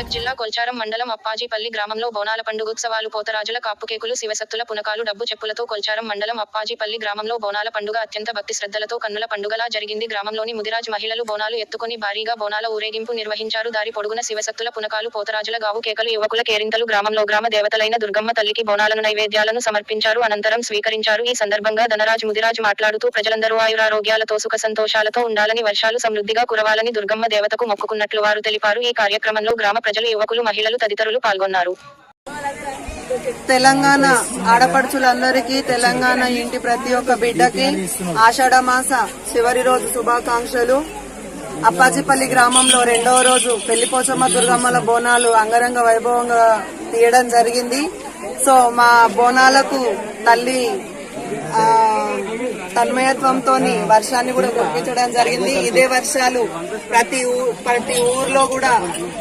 మెదక్ జిల్లా కొల్చారం మండలం అప్పాజీపల్లి గ్రామంలో బోనాల పండుగోత్సవాలు పోతరాజుల కాప్పుకేకులు శివసత్తుల పునకాలు డబ్బు చెప్పులతో కొల్చారం మండలం అప్పాజీపల్లి గ్రామంలో బోనాల పండుగ అత్యంత భక్తి శ్రద్ధలతో కన్నుల పండుగలా జరిగింది. గ్రామంలోని ముదిరాజ్ మహిళలు బోనాలు ఎత్తుకొని భారీగా బోనాల ఊరేగింపు నిర్వహించారు. దారి పొడుగున శివసత్తుల పునకాలు పోతరాజుల గావు కేకలు యువకుల కేరింతలు గ్రామంలో గ్రామ దేవతలైన దుర్గమ్మ తల్లికి బోనాలను నైవేద్యాలను సమర్పించారు. అనంతరం స్వీకరించారు. ఈ సందర్భంగా ధనరాజ్ ముదిరాజ్ మాట్లాడుతూ ప్రజలందరూ ఆయురారోగ్యాలతో సుఖ సంతోషాలతో ఉండాలని, వర్షాలు సమృద్ధిగా కురవాలని దుర్గమ్మ దేవతకు మొక్కుకున్నట్లు వారు తెలిపారు. ఈ కార్యక్రమంలో గ్రామ ప్రజలు, యువకులు, మహిళలు తదితరులు పాల్గొన్నారు. తెలంగాణ ఆడపడుచులందరికీ, తెలంగాణ ఇంటి ప్రతి ఒక్క బిడ్డకి ఆషాఢ మాస చివరి రోజు శుభాకాంక్షలు. అప్పాజీపల్లి గ్రామంలో రెండవ రోజు పెళ్లిపోచమ్మ దుర్గమ్మల బోనాలు అంగరంగ వైభవంగా తీయడం జరిగింది. సో మా బోనాలకు తల్లి తన్మయత్వంతో వర్షాన్ని కూడా కురిపించడం జరిగింది. ఇదే వర్షాలు ప్రతి ఊర్లో కూడా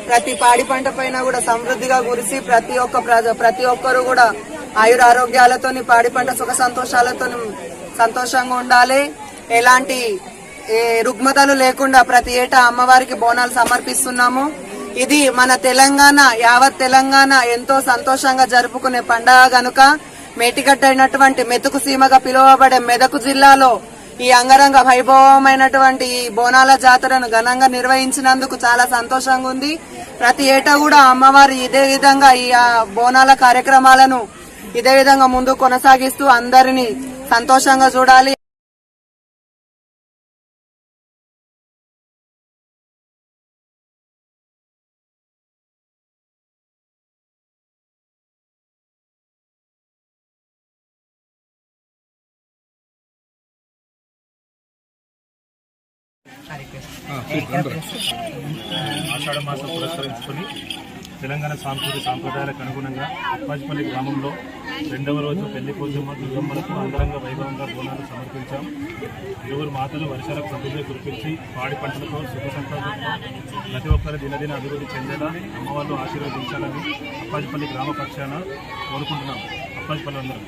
ప్రతి పాడి పంట పైన కూడా సమృద్ధిగా కురిసి ప్రతి ఒక్కరు కూడా ఆయురారోగ్యాలతో పాడి పంట సుఖ సంతోషాలతో సంతోషంగా ఉండాలి. ఎలాంటి రుగ్మతలు లేకుండా ప్రతి ఏటా అమ్మవారికి బోనాలు సమర్పిస్తున్నాము. ఇది మన తెలంగాణ, యావత్ తెలంగాణ ఎంతో సంతోషంగా జరుపుకునే పండుగ గనుక మేటిగడ్డ అయినటువంటి మెతుకు సీమగా పిలువబడే మెదక్ జిల్లాలో ఈ అంగరంగ వైభవమైనటువంటి ఈ బోనాల జాతరను ఘనంగా నిర్వహించినందుకు చాలా సంతోషంగా ఉంది. ప్రతి ఏటా కూడా అమ్మవారి ఇదే విధంగా ఈ బోనాల కార్యక్రమాలను ఇదే విధంగా ముందు కొనసాగిస్తూ అందరినీ సంతోషంగా చూడాలి. ఆషాఢ మాసం పురస్కరించుకొని తెలంగాణ సాంప్రదాయాలకు అనుగుణంగా అప్పాజీపల్లి గ్రామంలో రెండవ రోజు పెళ్లిపోచమ్మ దుర్గమ్మలకు అంగరంగ వైభవంగా బోనాలు సమర్పించాం. ఇరువురు మాతలు వర్షాలకు సమృద్ధి కురిపించి పాడి పంటలతో సుఖ సంతోషంతో ప్రతి ఒక్కరు దినదిన అభివృద్ధి చెందేలా అమ్మవాళ్ళు ఆశీర్వదించాలని అప్పాజీపల్లి గ్రామ పక్షాన కోరుకుంటున్నాం. అప్పాజీపల్లి అందరూ